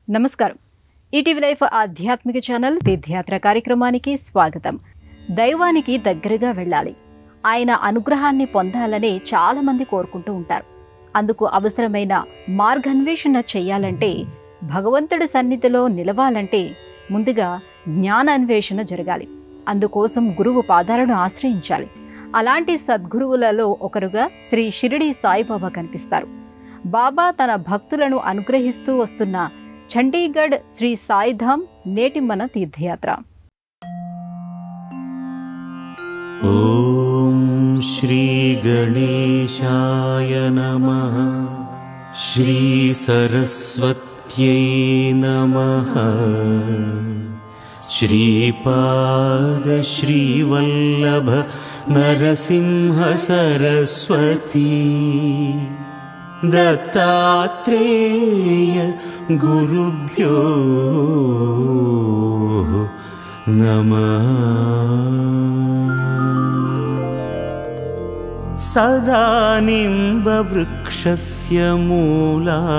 నమస్కారం. ETV life ఆధ్యాత్మిక channel తీర్థయాత్ర కార్యక్రమానికి స్వాగతం. దైవానికి దగ్గరగా వెళ్ళాలి, ఆయన అనుగ్రహాన్ని పొందాలని చాలా మంది కోరుకుంటూ ఉంటారు. అందుకు అవసరమైన మార్గాన్వేషణ చెయ్యాలంటే, భగవంతుడి సన్నిధిలో నిలవాలంటే ముందుగా జ్ఞానాన్వేషణ జరగాలి. అందుకోసం గురువు పాదాలను ఆశ్రయించాలి. అలాంటి సద్గురువులలో ఒకరుగా శ్రీ షిరిడి సాయిబాబా కనిపిస్తారు. బాబా తన భక్తులను అనుగ్రహిస్తూ వస్తున్న చండీగఢ్ శ్రీ సాయిధామ్ నేటి మన తీర్థయాత్ర. ఓం శ్రీ గణేశాయ నమః. శ్రీ సరస్వత్యై నమః. శ్రీపాద శ్రీవల్లభ నరసింహ సరస్వతీ దత్తాత్రేయ గురుభ్యో నమః. సదా నింబవృక్షస్య మూలాధివాసాత్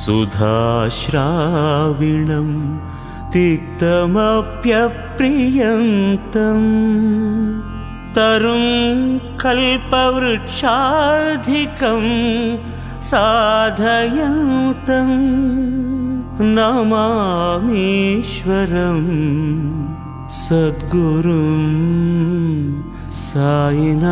సుధాశ్రావిణం తిక్తమప్యప్రియంతం తరుం కల్పవృక్షాధికం సాధయంతం నమామీశ్వరం సద్గురుం సాయినాథం.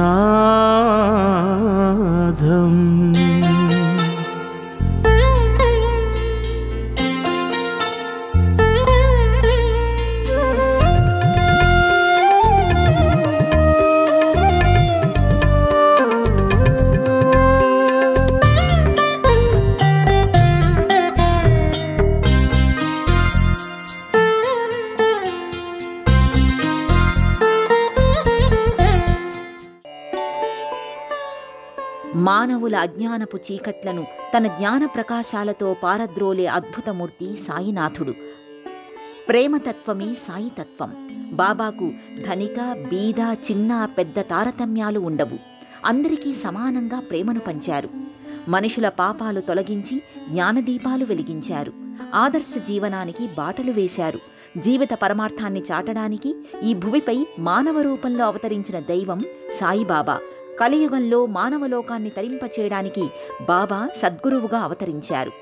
మానవుల అజ్ఞానపు చీకట్లను తన జ్ఞాన ప్రకాశాలతో పారద్రోలే అద్భుతమూర్తి సాయినాథుడు. ప్రేమతత్వమే సాయితత్వం. బాబాకు ధనిక, బీద, చిన్న, పెద్ద తారతమ్యాలు ఉండవు. అందరికీ సమానంగా ప్రేమను పంచారు. మనుషుల పాపాలు తొలగించి జ్ఞానదీపాలు వెలిగించారు. ఆదర్శ జీవనానికి బాటలు వేశారు. జీవిత పరమార్థాన్ని చాటడానికి ఈ భువిపై మానవ రూపంలో అవతరించిన దైవం సాయిబాబా. కలియుగంలో మానవలోకాన్ని తరింపచేయడానికి బాబా సద్గురువుగా అవతరించారు.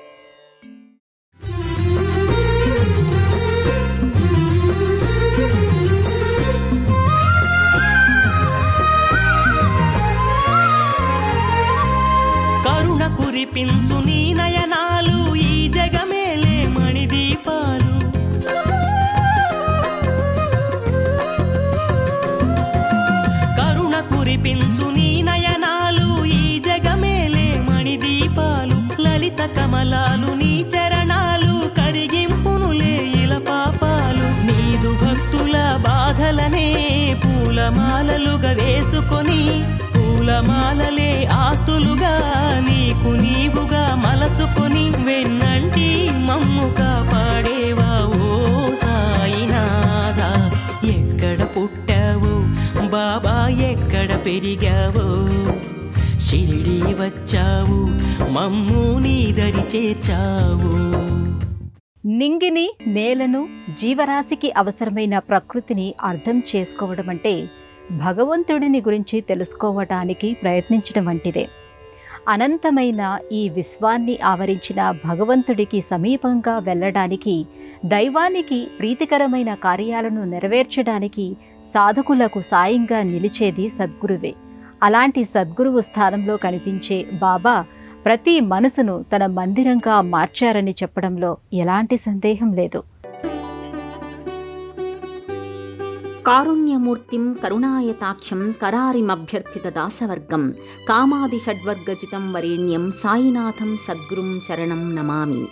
కరుణ కురిపించు నీ నయనాలు, ఈ జగమేలే మణిదీపాలు. కరుణ కురిపించు నీ నయనాలు, ఈ జగమేలే మణిదీపాలు. లలిత కమలాలు నీ చరణాలు, కరిగింపునులే ఇల పాపాలు. నీదు భక్తుల బాధలనే పూలమాలలుగా వేసుకొని, పూలమాలలే ఆస్తులుగా నీకు నీవుగా మలచుకొని, వెన్నంటి మమ్ము కాపాడేవా ఓ సాయినాథా. ఎక్కడ పుట్టావు బాబా, ఎక్కడ పెరిగావో, షిరిడి వచ్చావు మమ్ము నీ దరి చేర్చావు. నింగిని, నేలను, జీవరాశికి అవసరమైన ప్రకృతిని అర్థం చేసుకోవడం అంటే భగవంతుడిని గురించి తెలుసుకోవటానికి ప్రయత్నించడం వంటిదే. అనంతమైన ఈ విశ్వాన్ని ఆవరించిన భగవంతుడికి సమీపంగా వెళ్ళడానికి, దైవానికి ప్రీతికరమైన కార్యాలను నెరవేర్చడానికి సాధకులకు సాయంగా నిలిచేది సద్గురువే. అలాంటి సద్గురువు స్థానంలో కనిపించే బాబా ప్రతి మనసును తన మందిరంగా మార్చారని చెప్పడంలో ఎలాంటి సందేహం లేదు. కారుణ్యమూర్తిం కరుణాయతాక్షం కరారిమభ్యర్థిత దాసవర్గం కామాది షడ్వర్గజితం వరేణ్యం సాయినాథం సద్గురుం చరణం నమామి.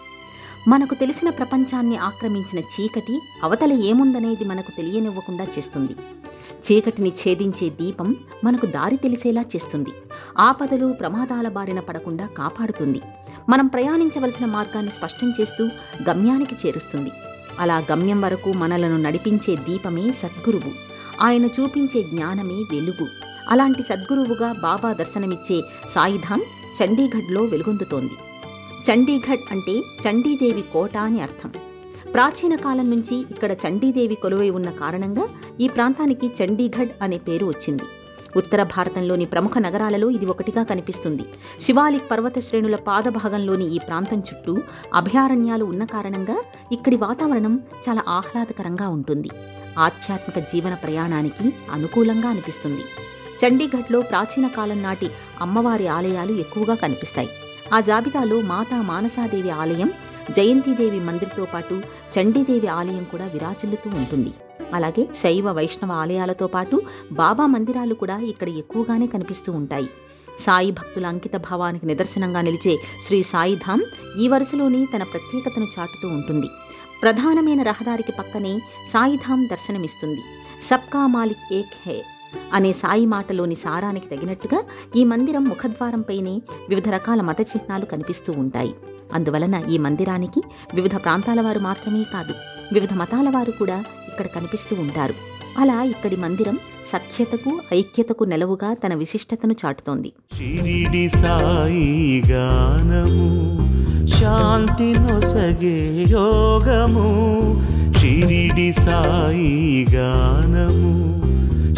మనకు తెలిసిన ప్రపంచాన్ని ఆక్రమించిన చీకటి అవతల ఏముందనేది మనకు తెలియనివ్వకుండా చేస్తుంది. చీకటిని ఛేదించే దీపం మనకు దారి తెలిసేలా చేస్తుంది. ఆపదలు ప్రమాదాల బారిన పడకుండా కాపాడుతుంది. మనం ప్రయాణించవలసిన మార్గాన్ని స్పష్టం చేస్తూ గమ్యానికి చేరుస్తుంది. అలా గమ్యం వరకు మనలను నడిపించే దీపమే సద్గురువు. ఆయన చూపించే జ్ఞానమే వెలుగు. అలాంటి సద్గురువుగా బాబా దర్శనమిచ్చే సాయిధామ్ చండీగఢ్లో వెలుగొందుతోంది. చండీగఢ్ అంటే చండీదేవి కోట అని అర్థం. ప్రాచీన కాలం నుంచి ఇక్కడ చండీదేవి కొలువై ఉన్న కారణంగా ఈ ప్రాంతానికి చండీగఢ్ అనే పేరు వచ్చింది. ఉత్తర భారతంలోని ప్రముఖ నగరాలలో ఇది ఒకటిగా కనిపిస్తుంది. శివాలిక్ పర్వత శ్రేణుల పాదభాగంలోని ఈ ప్రాంతం చుట్టూ అభయారణ్యాలు ఉన్న కారణంగా ఇక్కడి వాతావరణం చాలా ఆహ్లాదకరంగా ఉంటుంది. ఆధ్యాత్మిక జీవన ప్రయాణానికి అనుకూలంగా అనిపిస్తుంది. చండీగఢ్లో ప్రాచీన కాలం నాటి అమ్మవారి ఆలయాలు ఎక్కువగా కనిపిస్తాయి. ఆ జాబితాలో మాతా మానసాదేవి ఆలయం, జయంతిదేవి మందిర్తో పాటు చండీదేవి ఆలయం కూడా విరాజిల్లుతూ ఉంటుంది. అలాగే శైవ వైష్ణవ ఆలయాలతో పాటు బాబా మందిరాలు కూడా ఇక్కడ ఎక్కువగానే కనిపిస్తూ ఉంటాయి. సాయి భక్తుల అంకిత భావానికి నిదర్శనంగా నిలిచే శ్రీ సాయిధామ్ ఈ వరుసలోని తన ప్రత్యేకతను చాటుతూ ఉంటుంది. ప్రధానమైన రహదారికి పక్కనే సాయిధామ్ దర్శనమిస్తుంది. సబ్కా మాలిక్ ఏక్ హే అనే సాయి మాటలోని సారానికి తగినట్టుగా ఈ మందిరం ముఖద్వారంపైనే వివిధ రకాల మత చిహ్నాలు కనిపిస్తూ ఉంటాయి. అందువలన ఈ మందిరానికి వివిధ ప్రాంతాల వారు మాత్రమే కాదు, వివిధ మతాల వారు కూడా ఇక్కడ కనిపిస్తూ ఉంటారు. అలా ఇక్కడి మందిరం సఖ్యతకు ఐక్యతకు నెలవుగా తన విశిష్టతను చాటుతోంది. షిరిడి సాయి గానము శాంతి నొసగే యోగము, షిరిడి సాయి గానము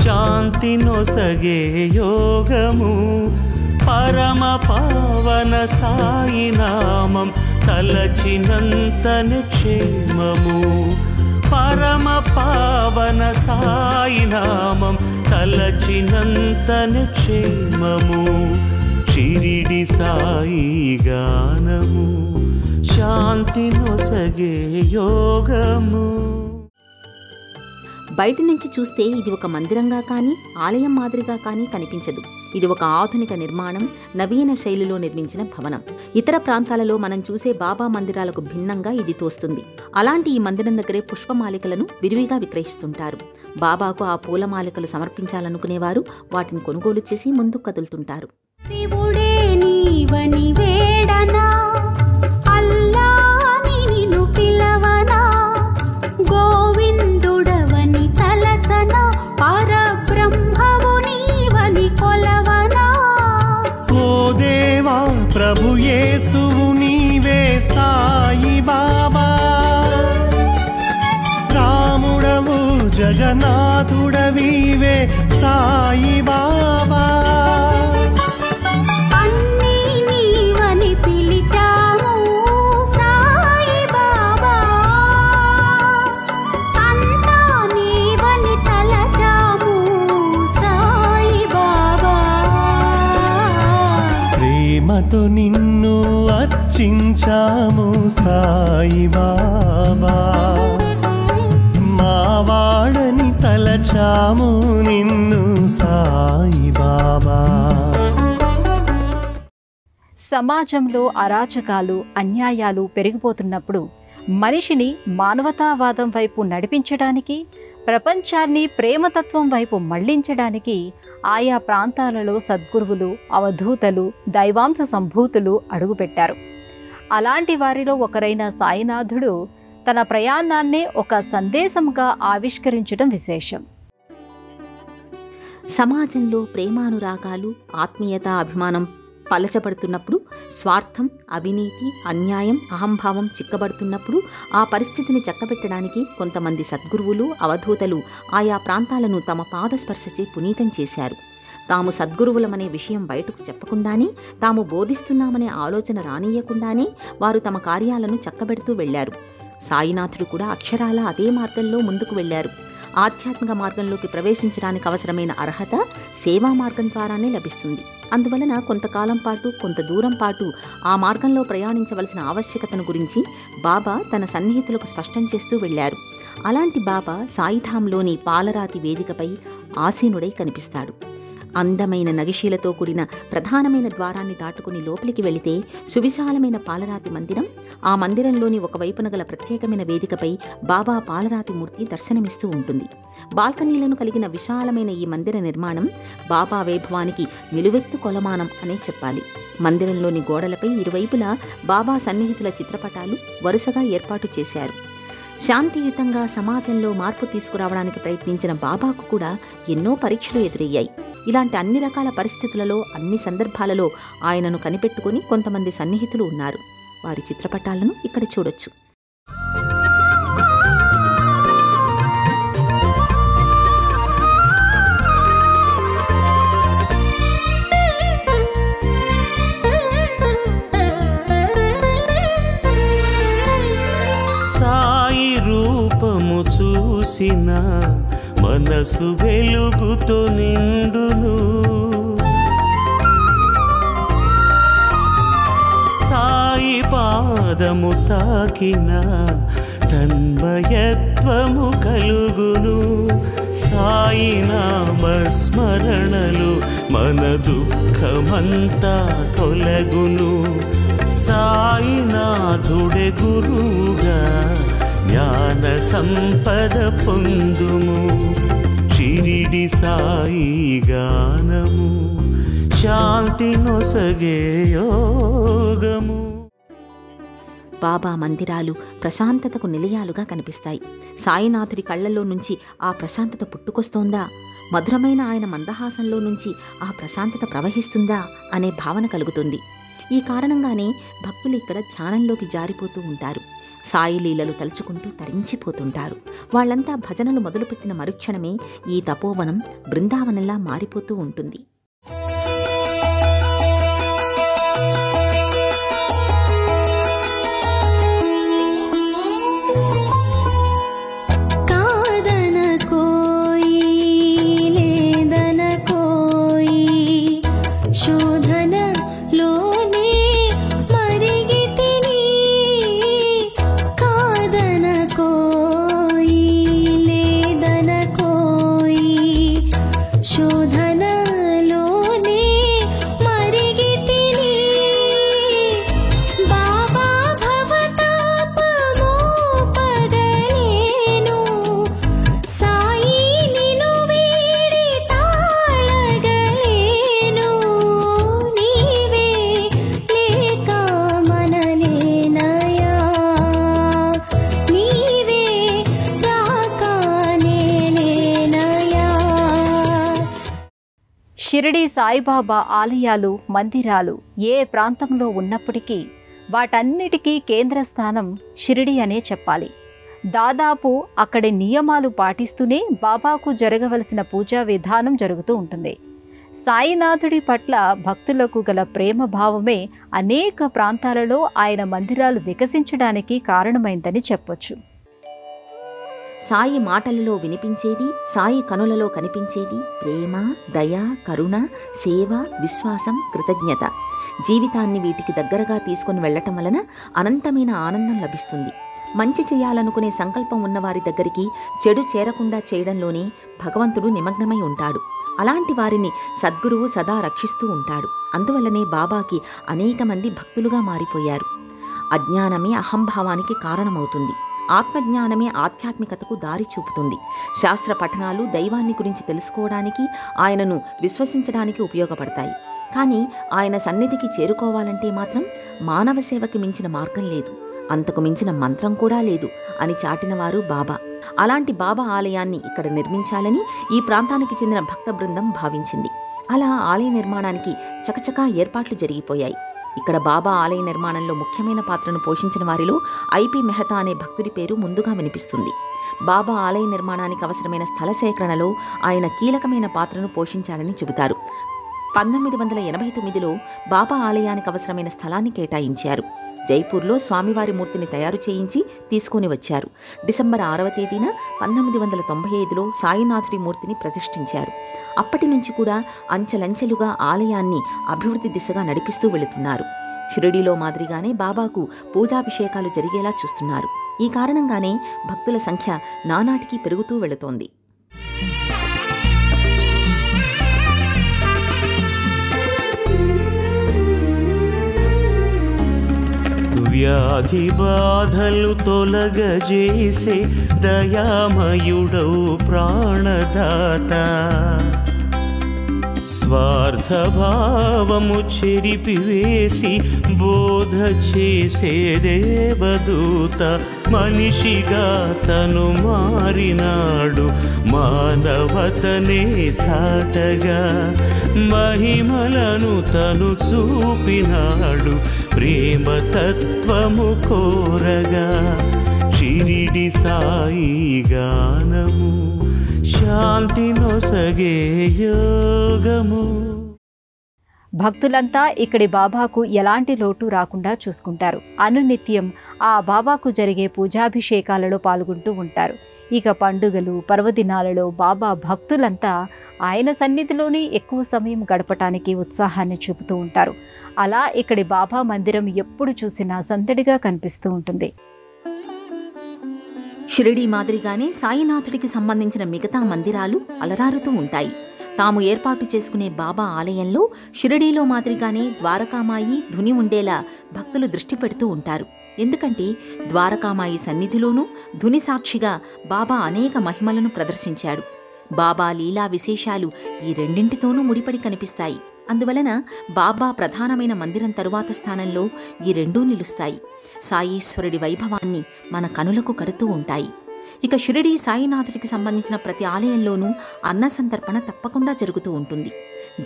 శాంతి నొసగే యోగము, పరమ పావన సాయి నామం తలచినంతనే క్షేమము, పరమ పావన సాయి నామం తలచినంతనే క్షేమము, షిరిడి సాయి గానము శాంతి నొసగే యోగము. బయట నుంచి చూస్తే ఇది ఒక మందిరంగా కానీ ఆలయం మాదిరిగా కానీ కనిపించదు. ఇది ఒక ఆధునిక నిర్మాణం, నవీన శైలిలో నిర్మించిన భవనం. ఇతర ప్రాంతాలలో మనం చూసే బాబా మందిరాలకు భిన్నంగా ఇది తోస్తుంది. అలాంటి ఈ మందిరం దగ్గరే పుష్పమాలికలను విరివిగా విక్రయిస్తుంటారు. బాబాకు ఆ పూలమాలికలు సమర్పించాలనుకునేవారు వాటిని కొనుగోలు చేసి ముందుకు కదులుతుంటారు. శివుడే నీవని వేడనా, అల్లాని నిన్ను పిలవనా, గోవిందుడవని తలచనా, పరబ్రహ్మము నీవని కొలవనా. ఓ దేవా ప్రభు యేసువు నీవే సాయి బాబా, రాముడవు జగన్నాథుడవీవే సాయి బాబా, అన్నీ నీవని పిలిచాము సాయి బాబా, అంతా నీవని తలచాము సాయి బాబా. ప్రేమతో నిన్ను అర్చించాము సాయి బాబా, మా వాడని తలచాము నిన్ను సాయి బాబా. సమాజంలో అరాచకాలు, అన్యాయాలు పెరిగిపోతున్నప్పుడు మనిషిని మానవతావాదం వైపు నడిపించడానికి, ప్రపంచాన్ని ప్రేమతత్వం వైపు మళ్లించడానికి ఆయా ప్రాంతాలలో సద్గురువులు, అవధూతలు, దైవాంశ సంభూతులు అడుగుపెట్టారు. అలాంటి వారిలో ఒకరైన సాయినాథుడు తన ప్రయాణాన్నే ఒక సందేశంగా ఆవిష్కరించడం విశేషం. సమాజంలో ప్రేమానురాగాలు, ఆత్మీయత, అభిమానం పలచబడుతున్నప్పుడు, స్వార్థం, అవినీతి, అన్యాయం, అహంభావం చిక్కబడుతున్నప్పుడు ఆ పరిస్థితిని చక్కబెట్టడానికి కొంతమంది సద్గురువులు, అవధూతలు ఆయా ప్రాంతాలను తమ పాదస్పర్శచే పునీతం చేశారు. తాము సద్గురువులమనే విషయం బయటకు చెప్పకుండానే, తాము బోధిస్తున్నామనే ఆలోచన రానియకుండానే వారు తమ కార్యాలను చక్కబెడుతూ వెళ్లారు. సాయినాథుడు కూడా అక్షరాల అదే మార్గంలో ముందుకు వెళ్లారు. ఆధ్యాత్మిక మార్గంలోకి ప్రవేశించడానికి అవసరమైన అర్హత సేవా మార్గం ద్వారానే లభిస్తుంది. అందువలన కొంతకాలం పాటు, కొంత దూరం పాటు ఆ మార్గంలో ప్రయాణించవలసిన ఆవశ్యకతను గురించి బాబా తన సన్నిహితులకు స్పష్టం చేస్తూ వెళ్లారు. అలాంటి బాబా సాయిధాంలోని పాలరాతి వేదికపై ఆసీనుడై కనిపిస్తాడు. అందమైన నగిశీలతో కూడిన ప్రధానమైన ద్వారాన్ని దాటుకుని లోపలికి వెళితే సువిశాలమైన పాలరాతి మందిరం, ఆ మందిరంలోని ఒకవైపున గల ప్రత్యేకమైన వేదికపై బాబా పాలరాతి మూర్తి దర్శనమిస్తూ ఉంటుంది. బాల్కనీలను కలిగిన విశాలమైన ఈ మందిర నిర్మాణం బాబా వైభవానికి నిలువెత్తు కొలమానం అనే చెప్పాలి. మందిరంలోని గోడలపై ఇరువైపులా బాబా సన్నిహితుల చిత్రపటాలు వరుసగా ఏర్పాటు చేశారు. శాంతియుతంగా సమాజంలో మార్పు తీసుకురావడానికి ప్రయత్నించిన బాబాకు కూడా ఎన్నో పరీక్షలు ఎదురయ్యాయి. ఇలాంటి అన్ని రకాల పరిస్థితులలో, అన్ని సందర్భాలలో ఆయనను కనిపెట్టుకుని కొంతమంది సన్నిహితులు ఉన్నారు. వారి చిత్రపటాలను ఇక్కడ చూడొచ్చు. రూపము చూసిన మనసు వెలుగుతో నిండును, సాయి పాదము తాకిన తన్మయత్వము కలుగును. సాయి నామస్మరణలు మన దుఃఖమంతా తొలగును. సాయినాథుడే గురువుగా జ్ఞాన సంపద పొందుము. షిరిడి సాయి గానము శాంతి నొసగే యోగము. బాబా మందిరాలు ప్రశాంతతకు నిలయాలుగా కనిపిస్తాయి. సాయినాథుడి కళ్లలో నుంచి ఆ ప్రశాంతత పుట్టుకొస్తోందా, మధురమైన ఆయన మందహాసంలో నుంచి ఆ ప్రశాంతత ప్రవహిస్తుందా అనే భావన కలుగుతుంది. ఈ కారణంగానే భక్తులు ఇక్కడ ధ్యానంలోకి జారిపోతూ ఉంటారు. సాయి లీలలు తలుచుకుంటూ తరించిపోతుంటారు. వాళ్ళంతా భజనలు మొదలుపెట్టిన మరుక్షణమే ఈ తపోవనం బృందావనంలా మారిపోతూ ఉంటుంది. షిరిడి సాయిబాబా ఆలయాలు, మందిరాలు ఏ ప్రాంతంలో ఉన్నప్పటికీ వాటన్నిటికీ కేంద్ర స్థానం షిరిడి అనే చెప్పాలి. దాదాపు అక్కడి నియమాలు పాటిస్తూనే బాబాకు జరగవలసిన పూజా విధానం జరుగుతూ ఉంటుంది. సాయినాథుడి పట్ల భక్తులకు గల ప్రేమ భావమే అనేక ప్రాంతాలలో ఆయన మందిరాలు వికసించడానికి కారణమైందని చెప్పొచ్చు. సాయి మాటలలో వినిపించేది, సాయి కనులలో కనిపించేది ప్రేమ, దయ, కరుణ, సేవ, విశ్వాసం, కృతజ్ఞత. జీవితాన్ని వీటికి దగ్గరగా తీసుకుని వెళ్లటం వలన అనంతమైన ఆనందం లభిస్తుంది. మంచి చేయాలనుకునే సంకల్పం ఉన్నవారి దగ్గరికి చెడు చేరకుండా చేయడంలోనే భగవంతుడు నిమగ్నమై ఉంటాడు. అలాంటి వారిని సద్గురువు సదా రక్షిస్తూ ఉంటాడు. అందువల్లనే బాబాకి అనేక మంది భక్తులుగా మారిపోయారు. అజ్ఞానమే అహంభావానికి కారణమవుతుంది. ఆత్మజ్ఞానమే ఆధ్యాత్మికతకు దారి చూపుతుంది. శాస్త్ర పఠనాలు దైవాన్ని గురించి తెలుసుకోవడానికి, ఆయనను విశ్వసించడానికి ఉపయోగపడతాయి. కానీ ఆయన సన్నిధికి చేరుకోవాలంటే మాత్రం మానవ సేవకి మించిన మార్గం లేదు, అంతకు మించిన మంత్రం కూడా లేదు అని చాటినవారు బాబా. అలాంటి బాబా ఆలయాన్ని ఇక్కడ నిర్మించాలని ఈ ప్రాంతానికి చెందిన భక్త బృందం భావించింది. అలా ఆలయ నిర్మాణానికి చకచకా ఏర్పాట్లు జరిగిపోయాయి. ఇక్కడ బాబా ఆలయ నిర్మాణంలో ముఖ్యమైన పాత్రను పోషించిన వారిలో ఐపి మెహతా అనే భక్తుడి పేరు ముందుగా వినిపిస్తుంది. బాబా ఆలయ నిర్మాణానికి అవసరమైన స్థల సేకరణలో ఆయన కీలకమైన పాత్రను పోషించాడని చెబుతారు. 1989లో బాబా ఆలయానికి అవసరమైన స్థలాన్ని కేటాయించారు. జైపూర్లో స్వామివారి మూర్తిని తయారు చేయించి తీసుకుని వచ్చారు. డిసెంబర్ 6వ తేదీన 1995లో సాయినాథుడి మూర్తిని ప్రతిష్ఠించారు. అప్పటి నుంచి కూడా అంచెలంచెలుగా ఆలయాన్ని అభివృద్ధి దిశగా నడిపిస్తూ వెళుతున్నారు. షిరిడీలో మాదిరిగానే బాబాకు పూజాభిషేకాలు జరిగేలా చూస్తున్నారు. ఈ కారణంగానే భక్తుల సంఖ్య నానాటికి పెరుగుతూ వెళుతోంది. వ్యాధి బాధలు తొలగజేసే దయామయుడవు ప్రాణదాత స్వార్థభావము చెరిపివేసి బోధ చేసే దేవదూత మనిషిగా తను మారినాడు మానవతనే చాటగా మహిమలను తను చూపినాడు ప్రేమ తత్వము కోరగా షిరిడి సాయి గానము శాంతి నొసగే యోగము. భక్తులంతా ఇక్కడి బాబాకు ఎలాంటి లోటు రాకుండా చూసుకుంటారు. అనునిత్యం ఆ బాబాకు జరిగే పూజాభిషేకాలలో పాల్గొంటూ ఉంటారు. ఇక పండుగలు పర్వదినాలలో బాబా భక్తులంతా ఆయన సన్నిధిలోనే ఎక్కువ సమయం గడపటానికి ఉత్సాహాన్ని చూపుతూ ఉంటారు. అలా ఇక్కడి బాబా మందిరం ఎప్పుడు చూసినా సందడిగా కనిపిస్తూ ఉంటుంది. షిరిడీ మాదిరిగానే సాయినాథుడికి సంబంధించిన మిగతా మందిరాలు అలరారుతూ ఉంటాయి. తాము ఏర్పాటు చేసుకునే బాబా ఆలయంలో షిరిడీలో మాదిరిగానే ద్వారకామాయి ధుని ఉండేలా భక్తులు దృష్టి పెడుతూ ఉంటారు. ఎందుకంటే ద్వారకామాయి సన్నిధిలోనూ ధుని సాక్షిగా బాబా అనేక మహిమలను ప్రదర్శించాడు. బాబా లీలా విశేషాలు ఈ రెండింటితోనూ ముడిపడి కనిపిస్తాయి. అందువలన బాబా ప్రధానమైన మందిరం తరువాత స్థానంలో ఈ రెండూ నిలుస్తాయి. సాయీశ్వరుడి వైభవాన్ని మన కనులకు కడుతూ ఉంటాయి. ఇక షిరిడీ సాయినాథుడికి సంబంధించిన ప్రతి ఆలయంలోనూ అన్న సంతర్పణ తప్పకుండా జరుగుతూ ఉంటుంది.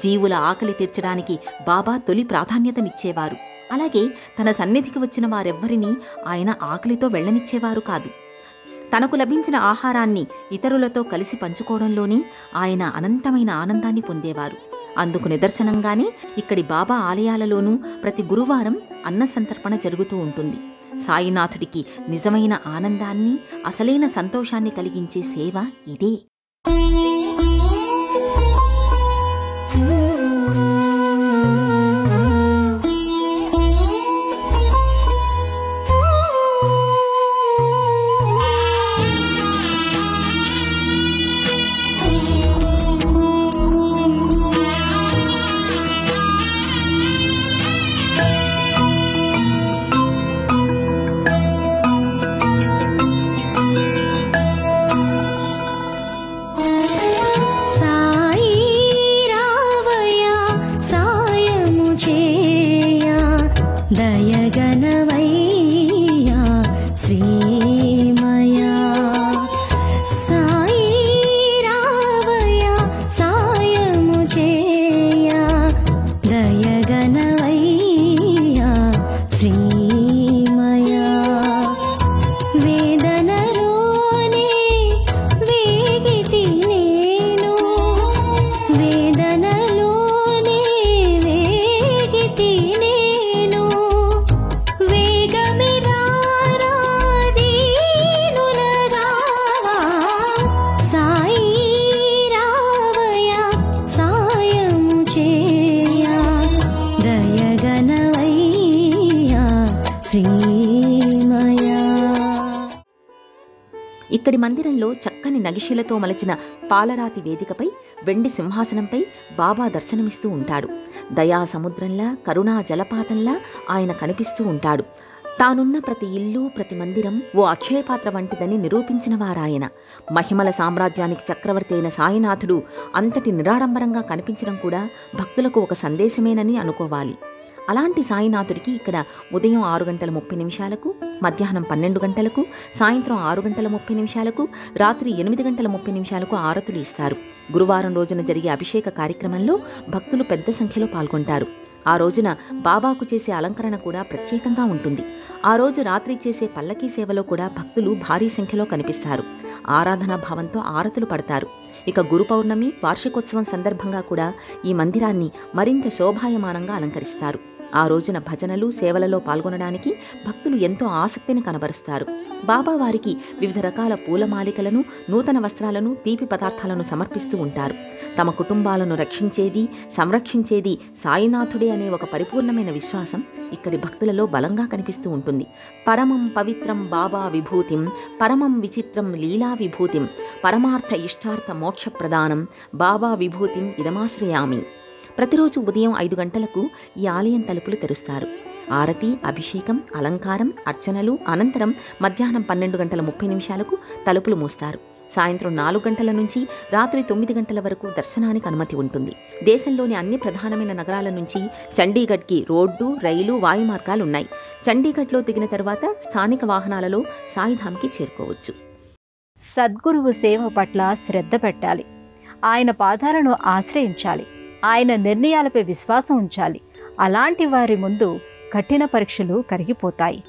జీవుల ఆకలి తీర్చడానికి బాబా తొలి ప్రాధాన్యతనిచ్చేవారు. అలాగే తన సన్నిధికి వచ్చిన వారెవ్వరినీ ఆయన ఆకలితో వెళ్ళనిచ్చేవారు కాదు. తనకు లభించిన ఆహారాన్ని ఇతరులతో కలిసి పంచుకోవడంలోనే ఆయన అనంతమైన ఆనందాన్ని పొందేవారు. అందుకు నిదర్శనంగానే ఇక్కడి బాబా ఆలయాలలోనూ ప్రతి గురువారం అన్న సంతర్పణ జరుగుతూ ఉంటుంది. సాయినాథుడికి నిజమైన ఆనందాన్ని, అసలైన సంతోషాన్ని కలిగించే సేవ ఇదే. ఇక్కడి మందిరంలో చక్కని నగిశీలతో మలచిన పాలరాతి వేదికపై వెండి సింహాసనంపై బాబా దర్శనమిస్తూ ఉంటాడు. దయా సముద్రంలా, కరుణా జలపాతంలా ఆయన కనిపిస్తూ ఉంటాడు. తానున్న ప్రతి ఇల్లు, ప్రతి మందిరం ఓ అక్షయపాత్ర వంటిదని నిరూపించిన వారాయన. మహిమల సామ్రాజ్యానికి చక్రవర్తి అయిన సాయినాథుడు అంతటి నిరాడంబరంగా కనిపించడం కూడా భక్తులకు ఒక సందేశమేనని అనుకోవాలి. అలాంటి సాయినాథుడికి ఇక్కడ ఉదయం 6:30 మధ్యాహ్నం 12 సాయంత్రం 6:30 రాత్రి 8:30 ఆరతులు ఇస్తారు. గురువారం రోజున జరిగే అభిషేక కార్యక్రమంలో భక్తులు పెద్ద సంఖ్యలో పాల్గొంటారు. ఆ రోజున బాబాకు చేసే అలంకరణ కూడా ప్రత్యేకంగా ఉంటుంది. ఆ రోజు రాత్రి చేసే పల్లకీ సేవలో కూడా భక్తులు భారీ సంఖ్యలో కనిపిస్తారు. ఆరాధనా భావంతో ఆరతులు పడతారు. ఇక గురు పౌర్ణమి, వార్షికోత్సవం సందర్భంగా కూడా ఈ మందిరాన్ని మరింత శోభాయమానంగా అలంకరిస్తారు. ఆ రోజున భజనలు, సేవలలో పాల్గొనడానికి భక్తులు ఎంతో ఆసక్తిని కనబరుస్తారు. బాబా వారికి వివిధ రకాల పూలమాలికలను, నూతన వస్త్రాలను, తీపి పదార్థాలను సమర్పిస్తూ ఉంటారు. తమ కుటుంబాలను రక్షించేది, సంరక్షించేది సాయినాథుడే అనే ఒక పరిపూర్ణమైన విశ్వాసం ఇక్కడి భక్తులలో బలంగా కనిపిస్తూ ఉంటుంది. పరమం పవిత్రం బాబా విభూతిం, పరమం విచిత్రం లీలా విభూతిం, పరమార్థ ఇష్టార్థ మోక్ష ప్రదానం బాబా విభూతిం ఇదమాశ్రయామి. ప్రతిరోజు ఉదయం 5 గంటలకు ఈ ఆలయం తలుపులు తెరుస్తారు. ఆరతి, అభిషేకం, అలంకారం, అర్చనలు అనంతరం మధ్యాహ్నం 12:30 తలుపులు మూస్తారు. సాయంత్రం 4 గంటల నుంచి రాత్రి 9 గంటల వరకు దర్శనానికి అనుమతి ఉంటుంది. దేశంలోని అన్ని ప్రధానమైన నగరాల నుంచి చండీగఢ్కి రోడ్డు, రైలు, వాయు మార్గాలున్నాయి. చండీగఢ్లో దిగిన తర్వాత స్థానిక వాహనాలలో సాయిధామ్కి చేరుకోవచ్చు. సద్గురువు సేవ పట్ల శ్రద్ధ పెట్టాలి. ఆయన పాదాలను ఆశ్రయించాలి. ఆయన నిర్ణయాలపై విశ్వాసం ఉంచాలి. అలాంటి వారి ముందు కఠిన పరీక్షలు కరిగిపోతాయి,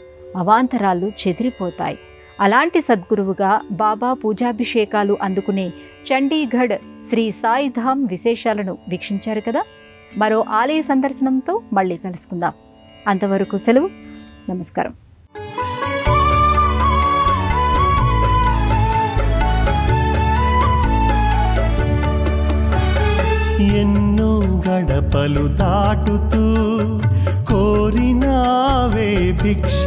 అవాంతరాలు చెదిరిపోతాయి. అలాంటి సద్గురువుగా బాబా పూజాభిషేకాలు అందుకునే చండీగఢ్ శ్రీ సాయిధామ్ విశేషాలను వీక్షించారు కదా. మరో ఆలయ సందర్శనంతో మళ్ళీ కలుసుకుందాం. అంతవరకు సెలవు. నమస్కారం. ఎన్నో గడపలు దాటుతూ కోరినావే భిక్ష,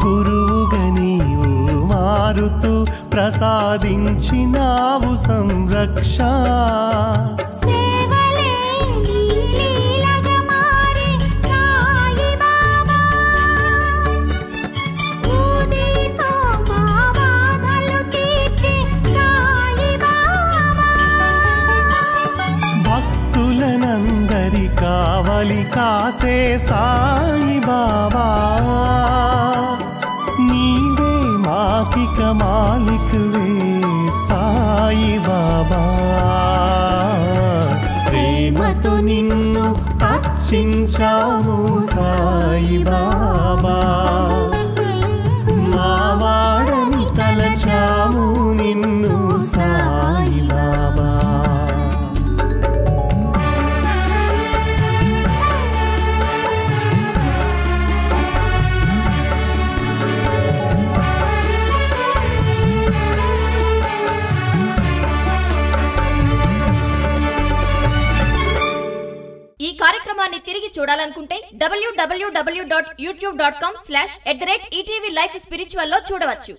గురువుగా నీవు మారుతూ ప్రసాదించినావు సంరక్ష. కావలి కాసే సాయి బాబా, నీవే మాకిక మాలికవే సాయి బాబా. ప్రేమతో నిన్ను అర్చించాము సాయి బాబా, మా వాడని తలచాము నిన్ను సాయి బాబా. ఈ కార్యక్రమాన్ని తిరిగి చూడాలనుకుంటే www.youtube.com/@ETV Life Spiritual లో చూడవచ్చు.